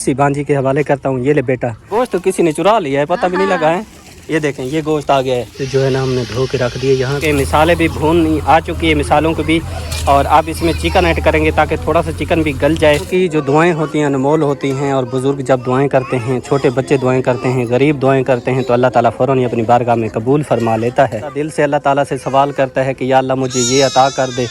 इसी भांजी के हवाले करता हूँ। ये ले बेटा, गोश्त तो किसी ने चुरा लिया है, पता भी नहीं लगा है। ये देखें, ये गोश्त आ गया है, तो जो है ना हमने धो के रख दिए। यहाँ के मिसालें भी भून आ चुकी है, मिसालों को भी, और अब इसमें चिकन ऐड करेंगे ताकि थोड़ा सा चिकन भी गल जाए। क्योंकि जो दुआएं होती हैं अनमोल होती हैं, और बुज़ुर्ग जब दुआएं करते हैं, छोटे बच्चे दुआएं करते हैं, गरीब दुआएं करते हैं, तो अल्लाह ताला फ़ौरन ही अपनी बारगाह में कबूल फरमा लेता है। दिल से अल्लाह ताला से सवाल करता है कि या अल्लाह मुझे ये अता कर दे।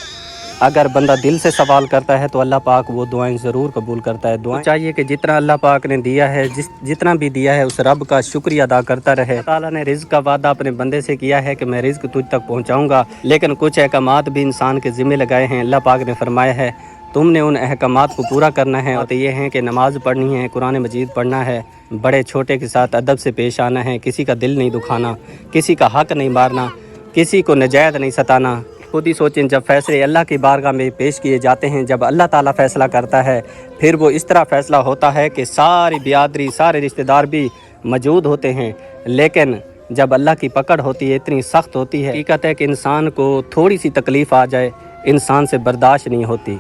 अगर बंदा दिल से सवाल करता है तो अल्लाह पाक वो दुआएं ज़रूर कबूल करता है। दुआएं चाहिए कि जितना अल्लाह पाक ने दिया है, जितना भी दिया है, उस रब का शुक्रिया अदा करता रहे। ताला ने रिज़्क़ का वादा अपने बंदे से किया है कि मैं रिज़्क़ तुझ तक पहुँचाऊँगा, लेकिन कुछ अहकामात भी इंसान के ज़िम्मे लगाए हैं। अल्लाह पाक ने फरमाया है तुमने उन अहकामात को पूरा करना है, और तो ये हैं कि नमाज़ पढ़नी है, कुरान मजीद पढ़ना है, बड़े छोटे के साथ अदब से पेश आना है, किसी का दिल नहीं दुखाना, किसी का हक़ नहीं मारना, किसी को नाजायज़ नहीं सताना। खुद ही सोचें, जब फैसले अल्लाह की बारगाह में पेश किए जाते हैं, जब अल्लाह ताला फ़ैसला करता है, फिर वो इस तरह फ़ैसला होता है कि सारी बिरादरी, सारे रिश्तेदार भी मौजूद होते हैं, लेकिन जब अल्लाह की पकड़ होती है इतनी सख्त होती है। हकीकत है कि इंसान को थोड़ी सी तकलीफ़ आ जाए, इंसान से बर्दाश्त नहीं होती।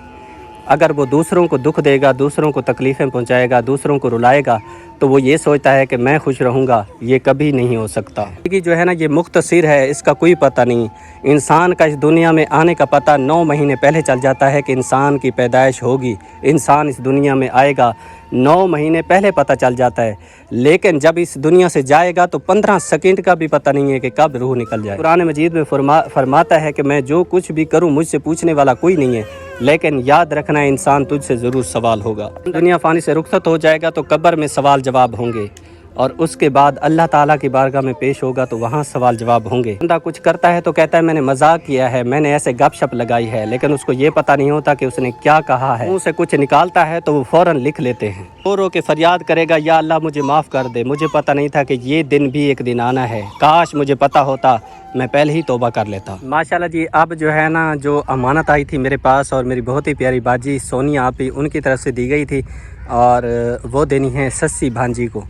अगर वो दूसरों को दुख देगा, दूसरों को तकलीफ़ें पहुंचाएगा, दूसरों को रुलाएगा, तो वो ये सोचता है कि मैं खुश रहूँगा। ये कभी नहीं हो सकता, क्योंकि जो है ना, ये मुख्तसिर है, इसका कोई पता नहीं। इंसान का इस दुनिया में आने का पता 9 महीने पहले चल जाता है कि इंसान की पैदाइश होगी, इंसान इस दुनिया में आएगा, 9 महीने पहले पता चल जाता है। लेकिन जब इस दुनिया से जाएगा तो 15 सेकंड का भी पता नहीं है कि कब रूह निकल जाए। कुरान मजीद में फरमाता है कि मैं जो कुछ भी करूं मुझसे पूछने वाला कोई नहीं है, लेकिन याद रखना इंसान तुझसे ज़रूर सवाल होगा। दुनिया फ़ानी से रुखसत हो जाएगा तो कब्र में सवाल जवाब होंगे, और उसके बाद अल्लाह ताला की बारगाह में पेश होगा तो वहाँ सवाल जवाब होंगे। बंदा कुछ करता है तो कहता है मैंने मजाक किया है, मैंने ऐसे गपशप लगाई है, लेकिन उसको ये पता नहीं होता कि उसने क्या कहा है। मुँह से कुछ निकालता है तो वो फ़ौरन लिख लेते हैं। रो के फरियाद करेगा, या अल्लाह मुझे माफ़ कर दे, मुझे पता नहीं था कि ये दिन भी एक दिन आना है, काश मुझे पता होता, मैं पहले ही तौबा कर लेता। माशाल्लाह जी, अब जो है ना, जो अमानत आई थी मेरे पास, और मेरी बहुत ही प्यारी बाजी सोनिया आपी उनकी तरफ से दी गई थी, और वो देनी है सस्सी भांजी को,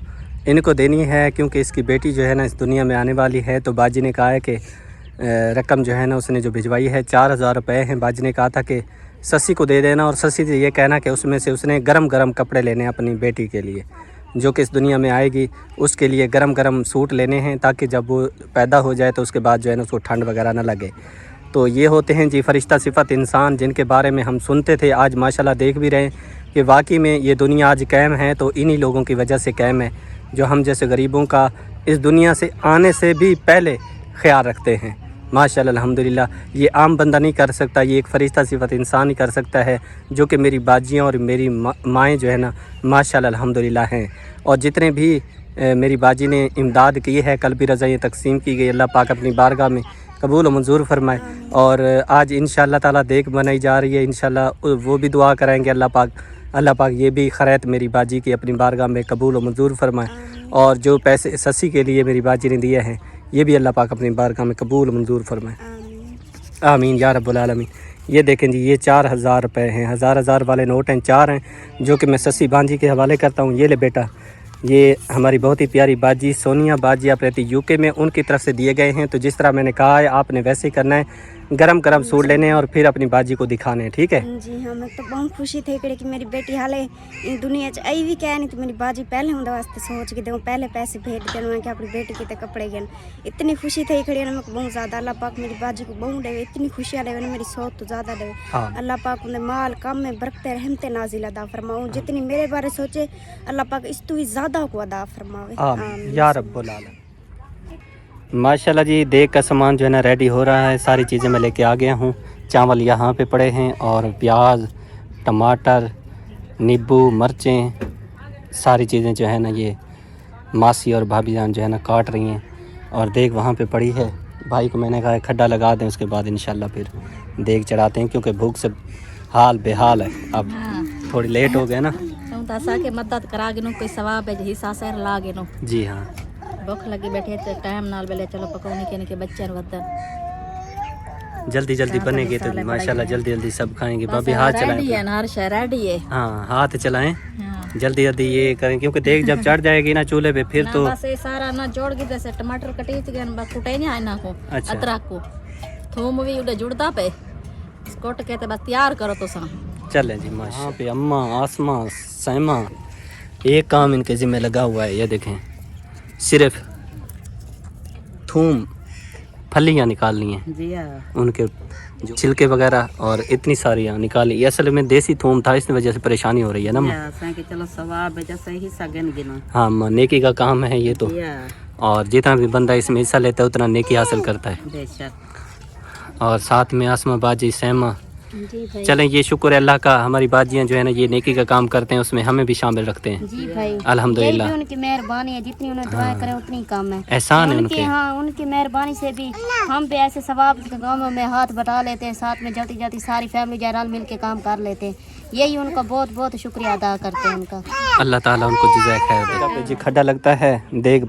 इनको देनी है, क्योंकि इसकी बेटी जो है ना इस दुनिया में आने वाली है। तो बाजी ने कहा है कि रकम जो है ना उसने जो भिजवाई है 4000 रुपये हैं। बाजी ने कहा था कि सस्सी को दे देना, और सस्सी से ये कहना कि उसमें से उसने गरम गरम कपड़े लेने हैं अपनी बेटी के लिए, जो कि इस दुनिया में आएगी, उसके लिए गरम गरम सूट लेने हैं, ताकि जब वो पैदा हो जाए तो उसके बाद जो है ना उसको ठंड वगैरह ना लगे। तो ये होते हैं जी फरिश्ता सिफत इंसान, जिनके बारे में हम सुनते थे, आज माशाल्लाह देख भी रहे हैं कि वाकई में ये दुनिया आज कायम है तो इन्हीं लोगों की वजह से कायम है, जो हम जैसे गरीबों का इस दुनिया से आने से भी पहले ख्याल रखते हैं। माशाल्लाह अल्हम्दुलिल्लाह, ये आम बंदा नहीं कर सकता, ये एक फरिश्ता सिफत इंसान ही कर सकता है, जो कि मेरी बाजियाँ और मेरी माएँ जो है ना माशाल्लाह अल्हम्दुलिल्लाह हैं। और जितने भी मेरी बाजी ने इमदाद की है, कल भी रज़ाएँ तकसीम की गई, अल्लाह पाक अपनी बारगाह में कबूल और मंजूर फरमाए। और आज इंशाअल्लाह ताला देख बनाई जा रही है, इंशाअल्लाह वो भी दुआ कराएंगे अल्लाह पाक ये भी खैरत मेरी बाजी की अपनी बारगाह में कबूल और मंजूर फरमाए। और जो पैसे सस्सी के लिए मेरी बाजी ने दिए हैं, ये भी अल्लाह पाक अपनी बारगाह में कबूल मंजूर फरमाए, आमीन या रब्बुल आलमीन। ये देखें जी, ये 4000 रुपये हैं, हज़ार वाले नोट हैं, 4 हैं, जो कि मैं सस्सी भांजी के हवाले करता हूँ। ये ले बेटा, ये हमारी बहुत ही प्यारी बाजी सोनिया बाजी आप रहती यूके में, उनकी तरफ से दिए गए हैं। तो जिस तरह मैंने कहा है आपने वैसे ही करना है, गरम गरम सूट लेने हैं और फिर अपनी बाजी को दिखाने हैं, ठीक है जी। हाँ, मैं तो बहुत खुशी थी कि मेरी बेटी हाले इन दुनिया च आई भी क्या नहीं, तो मेरी बाजी पहले उनके वास्ते सोच के दूँ, पहले पैसे भेज देना कि अपनी बेटी के कपड़े गए। इतनी खुशी थी खड़ी ना, मैं बहुत ज़्यादा अल्लाह पाक मेरी बाजी को बहुत दे, इतनी खुशियाँ दे, मेरी सोच तो ज़्यादा दे। अल्लाह पाक उन्हें माल कम में बरकते रहमते नाजिल अदा फरमाऊँ, जितनी मेरे बारे सोचे अल्लाह पाक इस तो ज़्यादा को अदा फरमावे या रब्बुल आलमीन। माशाल्लाह जी, देख का सामान जो है ना रेडी हो रहा है, सारी चीज़ें मैं लेके आ गया हूँ। चावल यहाँ पे पड़े हैं, और प्याज, टमाटर, नींबू, मिर्चें, सारी चीज़ें जो है ना ये मासी और भाभी जान जो है ना काट रही हैं, और देख वहाँ पे पड़ी है। भाई को मैंने कहा खड्डा लगा दें, उसके बाद इंशाल्लाह फिर देख चढ़ाते हैं, क्योंकि भूख से हाल बेहाल है। अब थोड़ी लेट हो गए ना, के मदद करा गिनो, कोई सवाब है हिस्सा से ला गिनो। जी हाँ, भूख लगी बैठे तो टाइम नाल बेले चलो पकाने के बच्चे जल्दी जल्दी बनेगी तो माशाल्लाह जल्दी जल्दी सब खाएंगे। भाभी हाथ चलाएं, हाँ हाथ चलाएं, जल्दी जल्दी ये करें, क्योंकि देख जब चढ़ जाएगी ना चूल्हे पे फिर तो बस ये सारा ना जोड़ के जैसे टमाटर कटीच गए बस कुटे नहीं आना को। अच्छा। अदरक को थूम भी उड़े जुड़ता पे कोट के बस तैयार करो तो सा चले जी। माशाल्लाह पे अम्मा, आसमा, सैमा एक काम इनके ज़िम्मे लगा हुआ है, ये देखें, सिर्फ थूम फलियाँ निकालनी हैं जी हाँ। उनके जो छिलके वगैरह, और इतनी सारी यहाँ निकाली। ये असल में देसी थूम था, इस वजह से परेशानी हो रही है ना माँ। कि चलो सवाब जैसे ही सगन गिनो। हाँ माँ, नेकी का काम है ये तो, और जितना भी बंदा इसमें हिस्सा लेता है उतना नेकी हासिल करता है। बेशक। और साथ में आसमा बाजी सहमा, जी भाई। चलें ये शुक्र है अल्लाह का, हमारी बाजियाँ जो है ना ये नेकी का काम करते हैं, उसमें हमें भी शामिल रखते हैं। जी भाई, अल्हम्दुलिल्लाह। यही भी उनकी मेहरबानी है, जितनी उन्हें दुआएं करें उतनी कम है। एहसान है उनके। हाँ, उनकी मेहरबानी से भी हम भी ऐसे सवाब के कामों में हाथ बटा लेते हैं, साथ में जाती जाती सारी फैमिली जयराल मिल के काम कर लेते हैं। यही उनका बहुत बहुत शुक्रिया अदा करते हैं उनका। अल्लाह ताला उनको जज़ाए खैर दे। जगह पे जी खड्डा लगता है, देग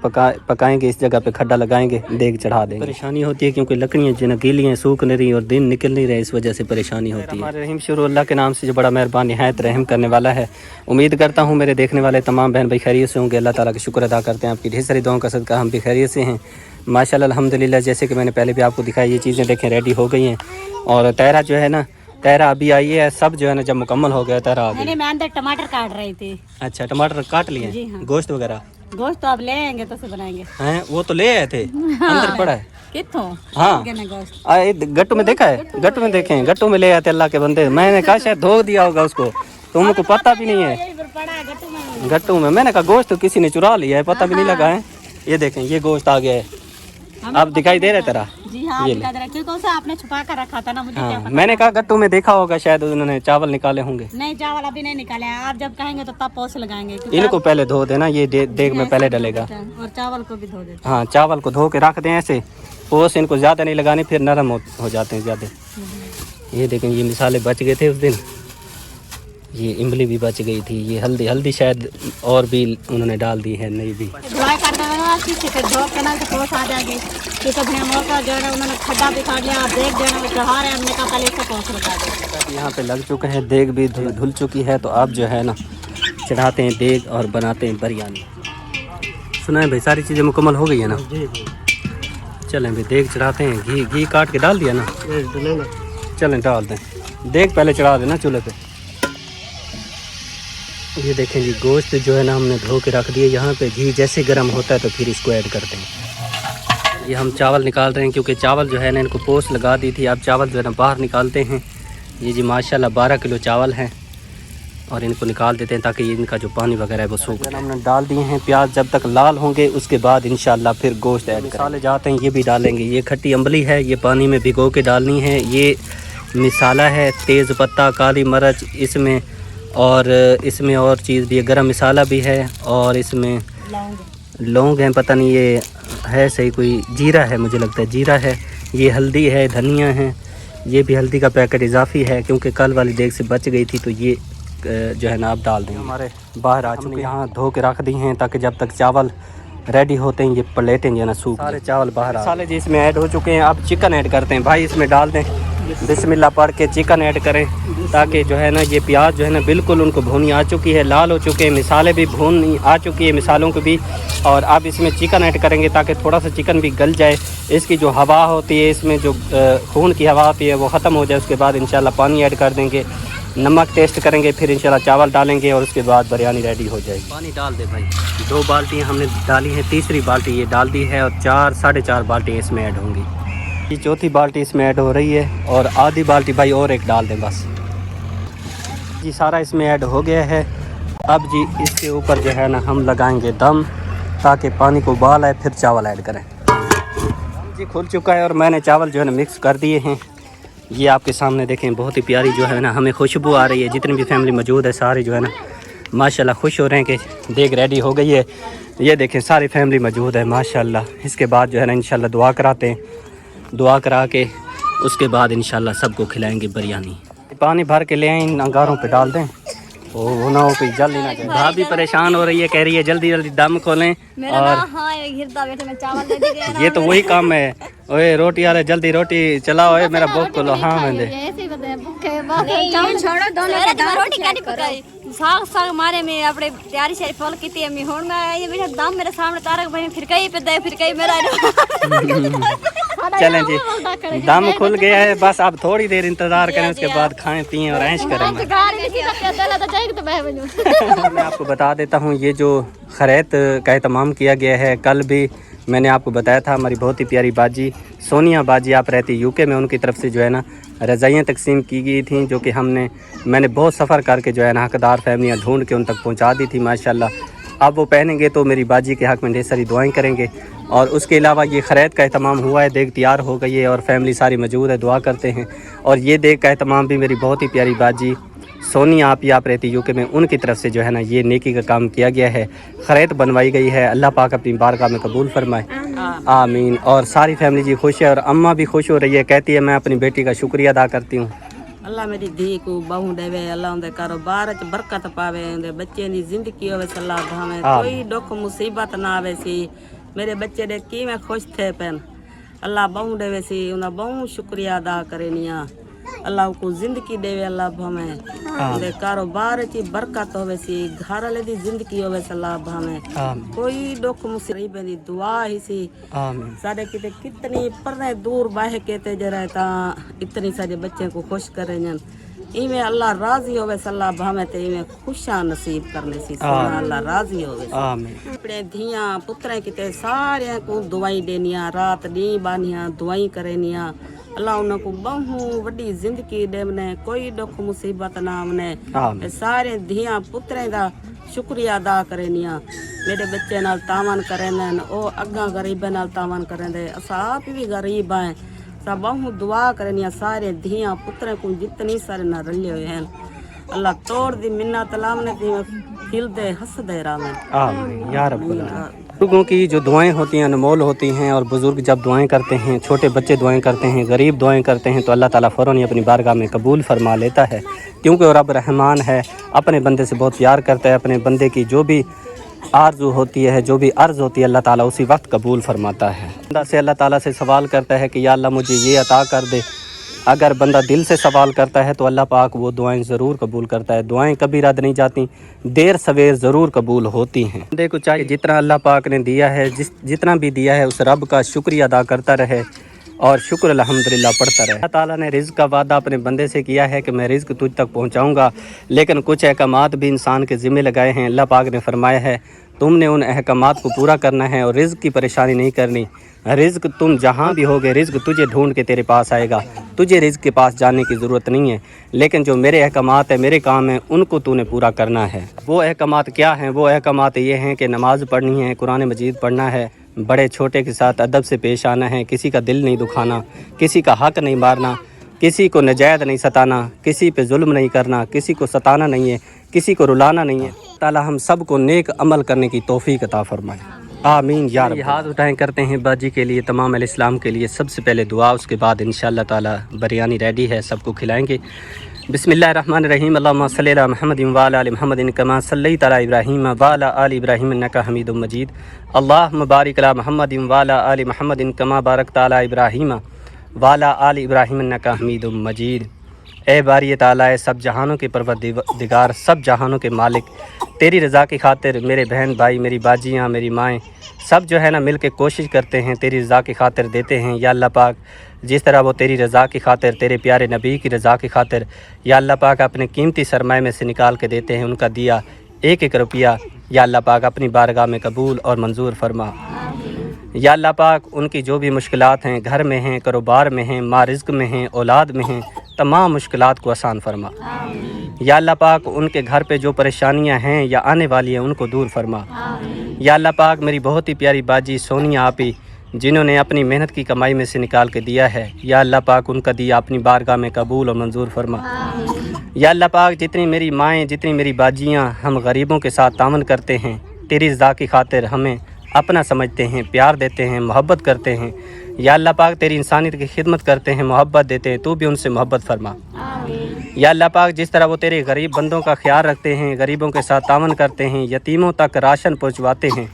पकाएंगे, इस जगह पे खड्डा लगाएंगे, देग चढ़ा देंगे। परेशानी होती है क्योंकि लकड़ियाँ जो गीली हैं, सूख नहीं रही और दिन निकल नहीं रहे, इस वजह से परेशानी होती है। हमारे रहीम शुरू अल्लाह के नाम से जो बड़ा मेहरबान निहायत रहम करने वाला है। उम्मीद करता हूँ मेरे देखने वाले तमाम बहन भाई खैरियत से होंगे। अल्लाह ताला का शुक्र अदा करते हैं, आपकी ढेर सारी दुआओं का सदका हम भी खैरियत से हैं माशाल्लाह अल्हम्दुलिल्लाह। जैसे कि मैंने पहले भी आपको दिखाई, ये चीज़ें देखें रेडी हो गई हैं। और तैरा जो है ना, तैरा अभी आई है, सब जो है ना जब मुकम्मल हो गया तैरा आ गई। मैं अंदर टमाटर काट रही थी। अच्छा, टमाटर काट लिए? जी हाँ। गोश्त वगैरह? गोश्त तो आप ले आएंगे तो से बनाएंगे हैं, वो तो ले आए थे, अंदर पड़ा है। कितों? हाँ, गट्टू में देखा है, गट्टू में देखे, गट्टू में ले आते अल्लाह के बंदे। मैंने कहा शायद धो दिया होगा उसको, तुमको पता भी नहीं है। गट्टू में मैंने कहा गोश्त तो किसी ने चुरा लिया है, पता भी नहीं लगा है। ये देखें, ये गोश्त आ गया है, अब दिखाई दे रहा है तेरा? जी हाँ, ये दिखा दे रहा है, क्योंकि उसे आपने छुपा कर रखा था ना, मुझे क्या हाँ, पता। मैंने कहा गट्टू में देखा होगा, शायद उन्होंने चावल निकाले होंगे। नहीं, चावल अभी नहीं निकाले हैं, आप जब कहेंगे तो तब पोस लगाएंगे, क्योंकि इनको पहले धो देना, ये देग में पहले डलेगा। और चावल को भी धो देते हाँ, चावल को धो के रख दें ऐसे, पोस इनको ज़्यादा नहीं लगानी, फिर नरम हो जाते हैं ज़्यादा। ये देखें, ये मिसाले बच गए थे उस दिन, ये इमली भी बच गई थी, ये हल्दी शायद और भी उन्होंने डाल दी है, नहीं भी। धुलाई कर देना अच्छी से, धो के ना तो पोस आ जाएगी। क्योंकि अपने मौका जो है ना उन्होंने खड्डा भी काट लिया, आप देख देना चढ़ा रहे, हमने कहा पहले इसको पोस लगा दे। यहाँ पे लग चुके हैं, देग भी धुल चुकी है, तो अब जो है ना चढ़ाते हैं देग और बनाते हैं बिरयानी। सुना है भाई, सारी चीज़ें मुकम्मल हो गई है ना? चलें भाई, देग चढ़ाते हैं। घी काट के डाल दिया ना? चलें डाल दें, देग पहले चढ़ा देना चूल्हे पे। ये देखें जी, गोश्त जो है ना हमने धो के रख दिए यहाँ पे। घी जैसे गर्म होता है तो फिर इसको ऐड करते हैं। ये हम चावल निकाल रहे हैं, क्योंकि चावल जो है ना इनको पोस लगा दी थी, अब चावल जो है ना बाहर निकालते हैं। ये जी माशाल्लाह 12 किलो चावल हैं, और इनको निकाल देते हैं ताकि इनका जो पानी वगैरह है वो सूख जाए। हमने डाल दिए हैं प्याज, जब तक लाल होंगे उसके बाद इंशाल्लाह फिर गोश्त ऐड मसाले जाते हैं, ये भी डालेंगे। ये खट्टी अम्बली है, ये पानी में भिगो के डालनी है। ये मिसाला है, तेज़ पत्ता, काली मिर्च इसमें, और इसमें और चीज़ भी है, गरम मसाला भी है, और इसमें लौंग हैं, पता नहीं ये है सही, कोई जीरा है मुझे लगता है, जीरा है। ये हल्दी है, धनिया है, ये भी हल्दी का पैकेट इजाफी है क्योंकि कल वाली देग से बच गई थी, तो ये जो है ना आप डाल देंगे। हमारे बाहर आ चुके हैं, यहाँ धो के रख दी हैं ताकि जब तक चावल रेडी होते हैं ये प्लेटें जो है ना सूख, सारे चावल बाहर आ। मसाले जी इसमें ऐड हो चुके हैं, अब चिकन ऐड करते हैं। भाई इसमें डाल दें, बिस्मिल्लाह पढ़ के चिकन ऐड करें, ताकि जो है ना ये प्याज जो है ना बिल्कुल उनको भूनी आ चुकी है, लाल हो चुके हैं, मिसाले भी भूनी आ चुकी है मिसालों को भी। और अब इसमें चिकन ऐड करेंगे ताकि थोड़ा सा चिकन भी गल जाए, इसकी जो हवा होती है, इसमें जो खून की हवा होती है वो ख़त्म हो जाए। उसके बाद इंशाल्लाह पानी ऐड कर देंगे, नमक टेस्ट करेंगे, फिर इंशाल्लाह चावल डालेंगे और उसके बाद बिरयानी रेडी हो जाएगी। पानी डाल दे भाई, 2 बाल्टियाँ हमने डाली हैं, तीसरी बाल्टी ये डाल दी है, और 4 साढ़े 4 बाल्टी इसमें ऐड होंगी। ये चौथी बाल्टी इसमें ऐड हो रही है, और आधी बाल्टी भाई और एक डाल दें बस जी। सारा इसमें ऐड हो गया है। अब जी इसके ऊपर जो है ना हम लगाएंगे दम, ताकि पानी को उबाल आए, फिर चावल ऐड करें। जी खुल चुका है और मैंने चावल जो है ना मिक्स कर दिए हैं। ये आपके सामने देखें, बहुत ही प्यारी जो है ना हमें खुशबू आ रही है। जितनी भी फैमिली मौजूद है सारे जो है ना माशाल्लाह खुश हो रहे हैं कि देग रेडी हो गई है। ये देखें सारी फैमिली मौजूद है माशाल्लाह। इसके बाद जो है ना इंशाल्लाह दुआ कराते हैं, दुआ करा के उसके बाद इंशाल्लाह सबको खिलाएंगे बिरयानी। पानी भर के ले आए, इन अंगारों पे डाल दें, वो ना हो कोई जल्दी ना जाए। भाभी परेशान हो रही है, कह रही है जल्दी जल्दी दम खोलें। और ये तो वही काम है, ओए रोटी वाले जल्दी रोटी चलाओ, मेरा भूख खोलो। हाँ मैंने साग साग मारे में अपने तैयारी शारी फॉल की थी अम्मी हुन मैं ये बेटा दाम मेरे सामने तारक भाई फिर कहीं पे दे फिर कहीं मेरा चलें जी, दम खुल गया है, बस आप थोड़ी देर इंतजार करें, उसके बाद खाएं पिएं और ऐश करें। मैं आपको बता देता हूँ, ये जो खैरियत का एहतमाम किया गया है, कल भी मैंने आपको बताया था, हमारी बहुत ही प्यारी बाजी सोनिया बाजी आप रहती यूके में, उनकी तरफ से जो है ना रज़ाइयाँ तकसीम की गई थी, जो कि मैंने बहुत सफ़र करके जो है ना हकदार फैमिलियाँ ढूंढ के उन तक पहुँचा दी थी माशाल्लाह। अब वो पहनेंगे तो मेरी बाजी के हक़ में ढेर सारी दुआएं करेंगे। और उसके अलावा ये खैरियत का एहतमाम हुआ है, देग तैयार हो गई है और फैमिली सारी मौजूद है, दुआ करते हैं। और ये देग का एहतमाम भी मेरी बहुत ही प्यारी बाजी सोनिया आप रहती यूके में, उनकी तरफ से जो है ना ये नेकी का काम किया गया है, खैरियत बनवाई गई है। अल्लाह पाक अपनी बारगाह में कबूल फरमाए, आमीन। और सारी फैमिली जी खुश है और अम्मा भी खुश हो रही है, कहती है मैं अपनी बेटी का शुक्रिया अदा करती हूँ। अल्लाह मेरी धी को बहू देवे, अल्लाह उनके कारोबार च बरकत पावे, उनके बच्चे की जिंदगी होवे सलाह भावे, कोई दुख मुसीबत ना आवे सी। मेरे बच्चे दे की मैं खुश थे पेन, अल्लाह बहू देवे सी, उन्हें बहू शुक्रिया अदा करेनिया, अल्लाह को जिंदगी देवे, अल्लाह भावे उनके कारोबार च बरकत होवे सी, घर वाले दी जिंदगी होवे सलाह भावे, कोई दुख मुसीबत दी दुआ ही सी। साडे किते कितनी परने दूर बाह के ते जरा ता इतनी सारे बच्चे को खुश करें, इवें अल्लाह राजी होवे सल्ला भावे ते इवें खुशा नसीब करने सी, सोना अल्लाह राजी होवे। अपने धियां पुत्रें किते सारे को दुआई देनिया, रात दी बानिया दुआई करेनिया, अल्लाह उन्हें को बहु वड्डी जिंदगी देवने, कोई दुख मुसीबत ना आमने, सारे धियां पुत्रें दा शुक्रिया अदा करेनिया। मेरे बच्चे नाल तावन करें, ओ अग्गा गरीबे नाल तावन करें दे, असा आप भी गरीब हैं, सब बहु दुआ करेनिया, सारे धियां पुत्रें को जितनी सारे ना रले हुए हैं, अल्लाह तोड़ दी मिन्नत लामने दी खिलदे हंसदे रामें, आमीन या रब्बुल आलमीन। बुजुर्गों की जो दुआएं होती हैं अनमोल होती हैं, और बुजुर्ग जब दुआएं करते हैं, छोटे बच्चे दुआएं करते हैं, गरीब दुआएं करते हैं, तो अल्लाह ताला फ़ौरन ही अपनी बारगाह में कबूल फरमा लेता है, क्योंकि वो रब रहमान है, अपने बंदे से बहुत प्यार करता है। अपने बंदे की जो भी आरज़ू होती है, जो भी अर्ज़ होती है, अल्लाह ताला उसी वक्त कबूल फरमाता है। बंदा से अल्लाह ताला से सवाल करता है कि या अल्लाह मुझे ये अता कर दे, अगर बंदा दिल से सवाल करता है तो अल्लाह पाक वो दुआएं ज़रूर कबूल करता है। दुआएं कभी रद्द नहीं जाती, देर सवेर ज़रूर कबूल होती हैं। बंदे को चाहिए जितना अल्लाह पाक ने दिया है, जितना भी दिया है, उस रब का शुक्रिया अदा करता रहे और शुक्र अल्हम्दुलिल्लाह पढ़ता रहे। अल्लाह ताला ने रिज़्क़ का वादा अपने बंदे से किया है कि मैं रिज़्क़ तुझ तक पहुँचाऊँगा, लेकिन कुछ अहकामात भी इंसान के ज़िम्मे लगाए हैं। अल्लाह पाक ने फरमाया है तुमने उन अहकामात को पूरा करना है और रिज़्क़ की परेशानी नहीं करनी। रिज़्क़ तुम जहाँ भी होगे, रिज़्क़ तुझे ढूंढ के तेरे पास आएगा, तुझे रिज़्क़ के पास जाने की ज़रूरत नहीं है, लेकिन जो मेरे अहकामात है, मेरे काम हैं, उनको तूने पूरा करना है। वो अहकामात क्या हैं? वो अहकामात ये हैं कि नमाज़ पढ़नी है, कुरान मजीद पढ़ना है, बड़े छोटे के साथ अदब से पेश आना है, किसी का दिल नहीं दुखाना, किसी का हक़ नहीं मारना, किसी को नाजायज़ नहीं सताना, किसी पे जुल्म नहीं करना, किसी को सताना नहीं है, किसी को रुलाना नहीं है। ताला हम सब को नेक अमल करने की तौफीक अता फरमाए, आमीन या रब। हाथ उठाएं करते हैं बाजी के लिए, तमाम अहले इस्लाम के लिए। सबसे पहले दुआ, उसके बाद इंशाअल्लाह ताला बिरयानी रेडी है, सबको खिलाएंगे। बिस्मिल्लाहिर्रहमानिर्रहीम, अल्लाहुम्मा सल्लि अला मुहम्मदिन व अला आलि मुहम्मदिन कमा सल्लैता अला इब्राहीम व अला आलि इब्राहीम इन्नका हमीदुम मजीद। अल्लाहुम्मा बारिक अला मुहम्मदिन व अला आलि मुहम्मदिन कमा बारकता अला इब्राहीम व अला आलि इब्राहीम इन्नका हमीदुम मजीद। ए बारी ताला, सब जहानों के परवरदिगार, सब जहानों के मालिक, तेरी रज़ा की खातिर मेरे बहन भाई, मेरी बाजियाँ, मेरी माएँ, सब जो है ना मिल के कोशिश करते हैं, तेरी रज़ा की खातिर देते हैं। या अल्लाह पाक, जिस तरह वो तेरी रज़ा की खातिर, तेरे प्यारे नबी की रज़ा की खातिर, या अल्लाह पाक अपने कीमती सरमाए में से निकाल के देते हैं, उनका दिया एक एक रुपया या अल्लाह पाक अपनी बारगाह में कबूल और मंजूर फरमा। या अल्लाह पाक, उनकी जो भी मुश्किलात हैं, घर में हैं, कारोबार में हैं, माँ रिज़्क़ में हैं, औलाद में हैं, तमाम मुश्किलात को आसान फरमा। या अल्लाह पाक, उनके घर पे जो परेशानियां हैं या आने वाली हैं, उनको दूर फरमा। या अल्लाह पाक, मेरी बहुत ही प्यारी बाजी सोनिया आपी, जिन्होंने अपनी मेहनत की कमाई में से निकाल के दिया है, या अल्लाह पाक उनका दिया अपनी बारगाह में कबूल और मंजूर फरमा। या अल्लाह पाक, जितनी मेरी माएँ, जितनी मेरी बाजियाँ हम गरीबों के साथ तावन करते हैं, तेरी रज़ा की खातिर हमें अपना समझते हैं, प्यार देते हैं, मोहब्बत करते हैं, या अल्लाह पाक तेरी इंसानियत की खिदमत करते हैं, मोहब्बत देते हैं, तू भी उनसे मोहब्बत फरमा। या अल्लाह पाक, जिस तरह वो तेरे गरीब बंदों का ख्याल रखते हैं, गरीबों के साथ तावन करते हैं, यतीमों तक राशन पहुँचवाते हैं,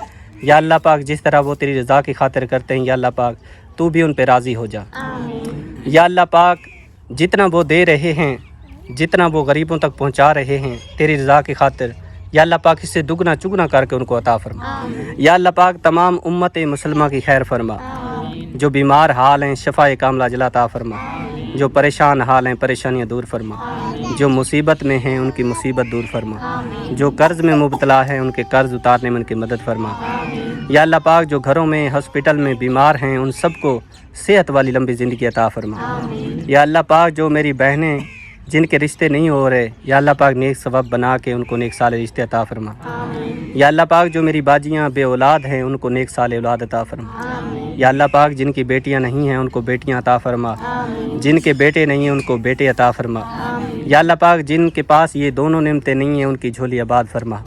या अल्लाह पाक जिस तरह वो तेरी रज़ा की खातिर करते हैं, या अल्लाह पाक तू भी उन पर राज़ी हो जा। या अल्लाह पाक, जितना वो दे रहे हैं जितना वो गरीबों तक पहुंचा रहे हैं तेरी रज़ा की खातिर, या अल्लाह पाक इससे दुगना चुगना करके उनको अता फरमा। या अल्लाह पाक तमाम उम्मत मुसलमा की खैर फरमा, जो बीमार हाल हैं शफ़ाए कामला जला अता फरमा, जो परेशान हाल हैं परेशानियाँ दूर फरमा, जो मुसीबत में हैं उनकी मुसीबत दूर फरमा, जो कर्ज़ में मुबतला हैं उनके कर्ज़ उतारने में उनकी मदद फरमा। या अल्लाह पाक जो घरों में हॉस्पिटल में बीमार हैं उन सबको सेहत वाली लंबी ज़िंदगी अता फरमा। या अल्लाह पाक जो मेरी बहनें जिनके रिश्ते नहीं हो रहे, या अल्लाह पाक नेक सबब बना के उनको नेक साले रिश्ते अता फरमा। या अल्लाह पाक जो मेरी बाजियाँ बे औलाद हैं उनको नेक साले औलाद अता फरमा। या अल्लाह पाक जिनकी बेटियां नहीं हैं उनको बेटियां अता फरमा, जिनके बेटे नहीं हैं उनको बेटे अता फरमा। या अल्लाह पाक जिनके पास ये दोनों नेमतें नहीं हैं उनकी झोली आबाद फरमा।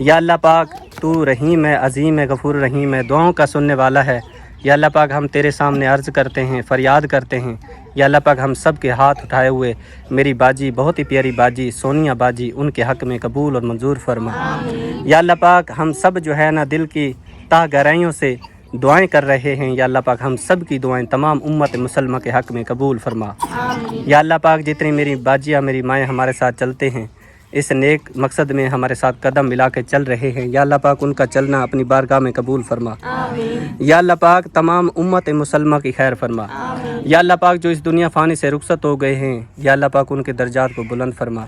या अल्लाह पाक तू रहीम है, अज़ीम है, गफूर रहीम है, दुआओं का सुनने वाला है। या अल्लाह पाक हम तेरे सामने अर्ज़ करते हैं, फ़रियाद करते हैं। या अल्लाह पाक हम सब के हाथ उठाए हुए मेरी बाजी, बहुत ही प्यारी बाजी सोनिया बाजी, उनके हक़ में कबूल और मंजूर फरमा। या अल्लाह पाक हम सब जो है ना दिल की ता गहराइयों से दुआएं कर रहे हैं। या अल्लाह पाक हम सब की दुआएं तमाम उम्मत मुसलमा के हक़ में कबूल फरमा। या अल्लाह पाक जितनी मेरी बाजियाँ मेरी माएँ हमारे साथ चलते हैं, इस नेक मकसद में हमारे साथ कदम मिला के चल रहे हैं, या अल्लाह पाक उनका चलना अपनी बारगाह में कबूल फरमा। या अल्लाह पाक तमाम उम्मत मुसलमा की खैर फरमा। या अल्लाह पाक जो इस दुनिया फ़ानी से रुखसत हो गए हैं, या अल्लाह पाक उनके दर्जात को बुलंद फरमा।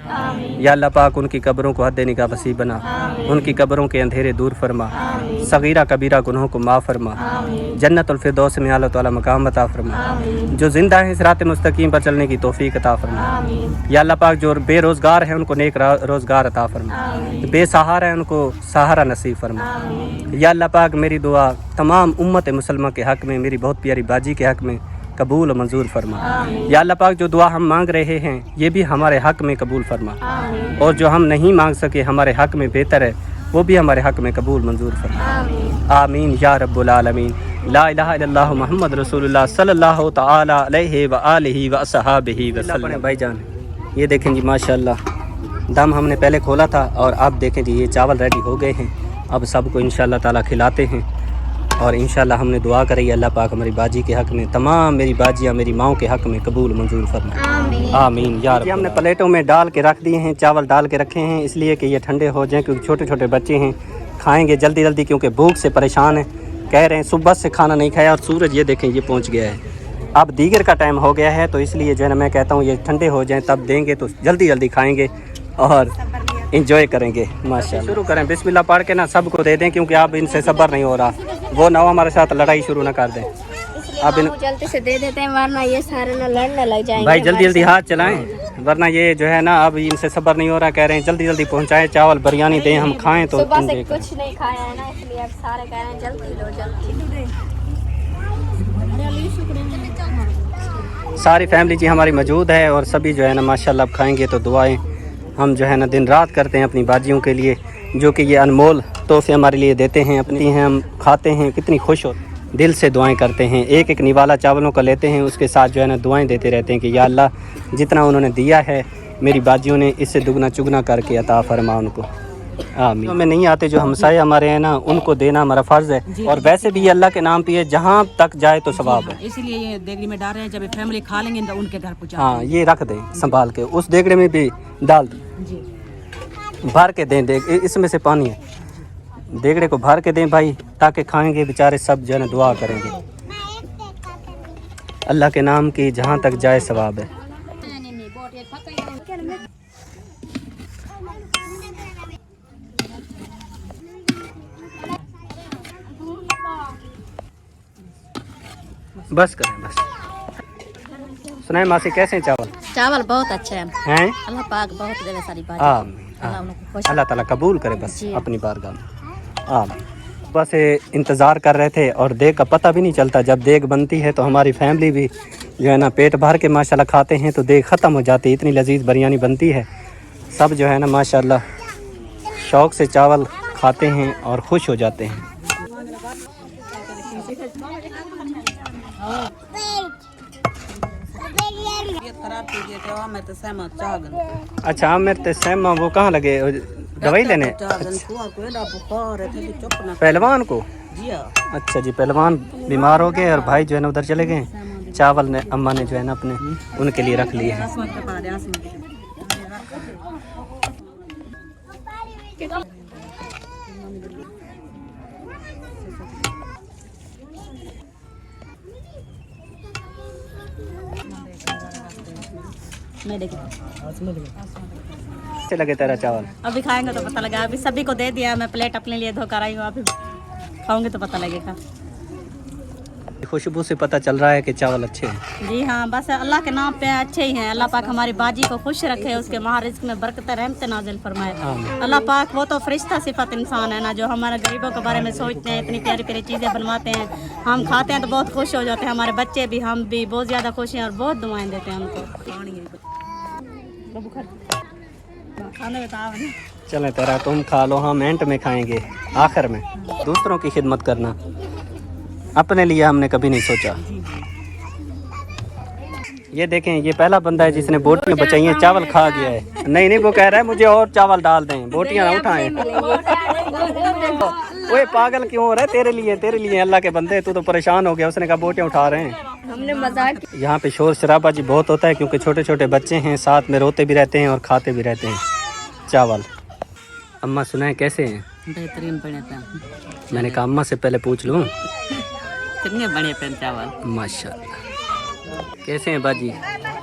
या अल्लाह पाक उनकी कब्रों को हद निगाह वसी बना, उनकी कब्रों के अंधेरे दूर फरमा, सगीरा कबीरा गुनाहों को माफ़ फरमा, जन्नतुल फिरदौस में आला तआला मकाम अता फरमा। जो ज़िंदा हैं सिरात मुस्तकीम पर चलने की तौफीक अता फरमा। या अल्लाह पाक जो बेरोज़गार हैं उनको नेक रोज़गार अता फरमा, बेसहारा है उनको सहारा नसीब फरमा। या अल्लाह पाक मेरी दुआ तमाम उम्मत मुसलमा के हक़ में, मेरी बहुत प्यारी बाजी के हक़ में कबूल और मंजूर फरमा। या अल्लाह पाक जो दुआ हम मांग रहे हैं ये भी हमारे हक़ में कबूल फरमा, और जो हम नहीं मांग सके हमारे हक़ में बेहतर है वो भी हमारे हक़ में कबूल मंजूर फरमा। आमीन या रब्बुल आलमीन। ला इलाहा इल्लल्लाह मुहम्मद रसूलुल्लाह सल्लल्लाहु तआला अलैहि व आलिहि व अस्हाबिहि वसल्लम। भाईजान ये देखें जी माशाअल्लाह, दम हमने पहले खोला था और अब देखें जी ये चावल रेडी हो गए हैं। अब सबको इंशाअल्लाह ताला खिलाते हैं, और इंशाअल्लाह हमने दुआ करी अल्लाह पाक हमारी बाजी के हक़ में, तमाम मेरी बाजियाँ मेरी माओ के हक़ में कबूल मंजूर फरमाए। आमीन या रब। हमने प्लेटों में डाल के रख दिए हैं, चावल डाल के रखे हैं इसलिए कि ये ठंडे हो जाएं, क्योंकि छोटे छोटे बच्चे हैं खाएंगे जल्दी जल्दी, क्योंकि भूख से परेशान हैं, कह रहे हैं सुबह से खाना नहीं खाया। और सूरज ये देखें ये पहुँच गया है, अब दीगर का टाइम हो गया है, तो इसलिए जो है ना मैं कहता हूँ ये ठंडे हो जाएँ तब देंगे तो जल्दी जल्दी खाएँगे और इंजॉय करेंगे माशाअल्लाह। शुरू करें बिस्मिल्लाह पढ़ के ना सबको दे दें, क्योंकि आप इनसे सब्र नहीं हो रहा, वो ना हमारे साथ लड़ाई शुरू ना कर दें। अब इन जल्दी से दे देते हैं वरना ये सारे ना लड़ने लग जाएंगे। भाई जल्दी जल्दी हाथ चलाएं, वरना ये जो है ना अब इनसे सब्र नहीं हो रहा, कह रहे हैं जल्दी जल्दी पहुंचाएं, चावल बिरयानी दें हम खाएं। तो सुबह से कुछ नहीं खाया है ना, इसलिए अब सारे कह रहे हैं जल्दी लो जल्दी। सारी फैमिली जी हमारी मौजूद है और सभी जो है ना माशाल्लाह अब खाएंगे। तो दुआएं हम जो है ना दिन रात करते हैं अपनी बाजियों के लिए, जो कि ये अनमोल तोहफे हमारे लिए देते हैं, अपनी हैं हम खाते हैं, कितनी खुश हो दिल से दुआएं करते हैं। एक एक निवाला चावलों का लेते हैं, उसके साथ जो है ना दुआएं देते रहते हैं कि या अल्लाह जितना उन्होंने दिया है मेरी बाजियों ने इससे दुगना चुगना करके अता फरमा उनको। आमीन। हमें नहीं आते जो हमसाए हमारे हैं ना उनको देना हमारा फ़र्ज़ है, और वैसे भी ये अल्लाह के नाम पे जहाँ तक जाए तो सवाब है, इसलिए ये देगड़ी में डाल रहे हैं, जब फैमिली खा लेंगे तो उनके घर पहुँचा। हाँ ये रख दें संभाल के, उस देगड़े में भी डाल दें, भर के दें, इसमें से पानी है, देगड़े को भर के दें भाई, ताकि खाएंगे बेचारे सब जो है ना दुआ करेंगे। अल्लाह के नाम की जहाँ तक जाए सवाब है। बस करें बस। सुनाए मासी कैसे हैं चावल? चावल बहुत अच्छे हैं, हैं? अल्लाह पाक बहुत देवे सारी बात। अल्लाह ताला कबूल करे बस अपनी बारगाह में। आमीन। बस इंतज़ार कर रहे थे और देग का पता भी नहीं चलता, जब देग बनती है तो हमारी फैमिली भी जो है ना पेट भर के माशाल्लाह खाते हैं, तो देग ख़त्म हो जाती है, इतनी लजीज बिरयानी बनती है। सब जो है ना माशाल्लाह शौक़ से चावल खाते हैं और खुश हो जाते हैं। अच्छा आमिर ते सहमा वो कहाँ लगे दवाई लेने? पहलवान को? अच्छा जी पहलवान बीमार हो गए और भाई जो है ना उधर चले गए। चावल ने अम्मा ने जो है ना अपने उनके लिए रख लिए हैं। मैं देखिए कैसे लगे तेरा चावल? अभी खाएंगे तो पता लगा। अभी सभी को दे दिया, मैं प्लेट अपने लिए धोकर आई हूँ, अभी खाऊंगे तो पता लगेगा। खुशबू से पता चल रहा है कि चावल अच्छे हैं। जी हाँ, बस अल्लाह के नाम पे अच्छे ही हैं। अल्लाह पाक हमारी बाजी को खुश रखे, उसके महारिज़्क में बरकत रहमत नाजिल फरमाए। अल्लाह पाक वो तो फरिश्ता सिफत इंसान है ना, जो हमारे गरीबों के बारे में सोचते हैं, इतनी प्यारी प्यारी चीज़ें बनवाते हैं, हम खाते हैं तो बहुत खुश हो जाते हैं। हमारे बच्चे भी, हम भी बहुत ज़्यादा खुश हैं और बहुत दुआएं देते हैं उनको। खाने में तो चलें तेरा तुम खा लो, हम एंड में खाएंगे, आखिर में। दूसरों की खिदमत करना अपने लिए हमने कभी नहीं सोचा। ये देखें, ये पहला बंदा है जिसने बोटियां बचाई हैं, चावल खा गया है। नहीं नहीं, वो कह रहा है मुझे और चावल डाल दें, बोटियां ना उठाएं। ओए पागल क्यों हो रहा है? तेरे लिए अल्लाह के बंदे, तू तो परेशान हो गया। उसने कहा बोटियां उठा रहे हैं, हमने मजाक। यहाँ पे शोर शराबा जी बहुत होता है क्योंकि छोटे छोटे बच्चे हैं, साथ में रोते भी रहते हैं और खाते भी रहते हैं चावल। अम्मा सुनाए कैसे हैं? बेहतरीन बने थे। मैंने कहा अम्मा से पहले पूछ लूँ। कितने बने पेन चावल? माशाल्लाह। कैसे हैं बाजी?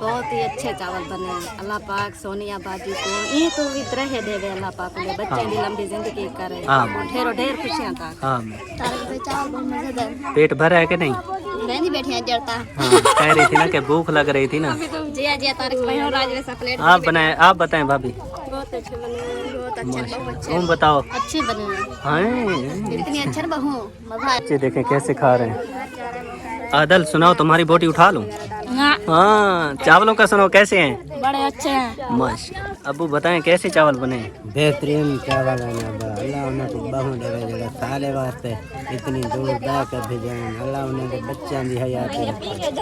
बहुत ही अच्छे चावल बने हैं। अल्लाह पाक सोनिया बाजी को ये तो विद्रह देवे, अल्लाह पाक ने बच्चे की लंबी जिंदगी करे, ढेर खुशियां का। हाँ, चावल बहुत मजेदार। पेट भरा है कि नहीं? रहनी बैठी है जड़ता। हाँ, कह रही थी ना कि भूख लग रही थी ना। जी जी, तारिक भाई और राज वैसा प्लेट आप बताएं भाभी। बहुत अच्छे बने हैं, बहुत अच्छे, बहुत अच्छे। तुम बताओ। अच्छे बने हैं, हाँ, इतनी अच्छे बहू मजा। बच्चे देखें कैसे खा रहे हैं। आदल सुनाओ, तुम्हारी बोटी उठा लूं? हाँ, चावलों का सुनाओ कैसे हैं? बड़े अच्छे हैं। माशाल्लाह। अब्बू बताएं कैसे चावल बने? बेहतरीन चावल है ना, अल्लाह उन्हें को बहु देवे जगह साले वास्ते इतनी दूर दा कर भेजन। अल्लाह उन्हें के बच्चों दी हयात है,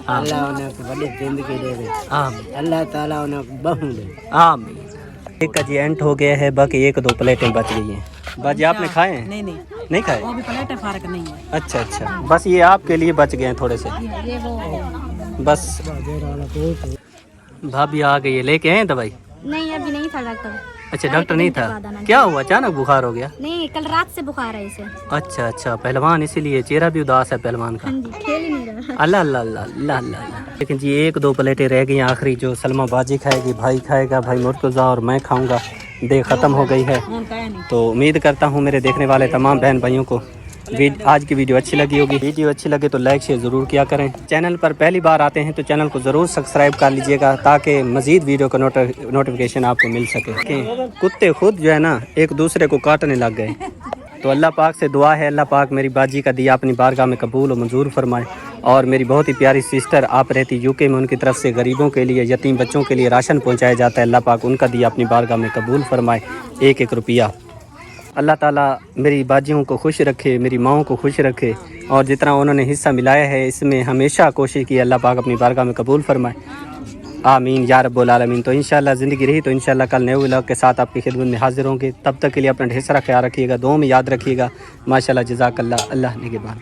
अल्लाह उन्हें को बड़ी जिंदगी देवे। आमीन अल्लाह ताला उन्हें को बहु दे। आमीन। एक का जी एंड हो गया है, बाकी एक दो प्लेटें बच गई हैं। बाजी आपने खाए हैं? नहीं खाए? वो भी प्लेटें फारक नहीं है। अच्छा अच्छा, बस ये आपके लिए बच गए हैं थोड़े से। बस भाभी आ गई है, लेके आए दवाई? नहीं अभी नहीं था डॉक्टर। अच्छा डॉक्टर नहीं था, क्या हुआ? अचानक बुखार हो गया? नहीं, कल रात से बुखार है इसे। अच्छा अच्छा, पहलवान इसीलिए चेहरा भी उदास है पहलवान का। खेल ही नहीं रहा। अल्लाह अल्लाह अल्लाह अल्लाह अल्लाह। लेकिन जी एक दो प्लेटें रह गई आखिरी, जो सलमा बाजी खाएगी, भाई खाएगा, भाई मुर्तज़ा और मैं खाऊंगा। डे ख़त्म हो गई है, तो उम्मीद करता हूँ मेरे देखने वाले तमाम बहन भाइयों को आज की वीडियो अच्छी लगी होगी। वीडियो अच्छी लगे तो लाइक शेयर ज़रूर किया करें। चैनल पर पहली बार आते हैं तो चैनल को ज़रूर सब्सक्राइब कर लीजिएगा ताकि मज़ीद वीडियो का नोटिफिकेशन आपको मिल सके। कुत्ते खुद जो है ना एक दूसरे को काटने लग गए, तो अल्लाह पाक से दुआ है अल्लाह पाक मेरी बाजी का दिया अपनी बारगाह में कबूल और मंजूर फरमाए। और मेरी बहुत ही प्यारी सिस्टर आप रहती यूके में, उनकी तरफ से गरीबों के लिए, यतीम बच्चों के लिए राशन पहुँचाया जाता है। अल्लाह पाक उनका दिया अपनी बारगाह में कबूल फरमाए, एक एक रुपया। अल्लाह ताला मेरी बाजियों को खुश रखे, मेरी माओं को खुश रखे, और जितना उन्होंने हिस्सा मिलाया है इसमें हमेशा कोशिश की अल्लाह पाक अपनी बारगाह में कबूल फरमाए। आमीन या रब्बुल आलमीन। तो इंशाल्लाह ज़िंदगी रही तो इंशाल्लाह कल नए व्लॉग के साथ आपकी खिदमत में हाजिर होंगे। तब तक के लिए अपना ढेर सारा ख्याल रखिएगा, दुआ में याद रखिएगा। माशाल्लाह, जज़ाकल्लाह, अल्लाह निगहबान।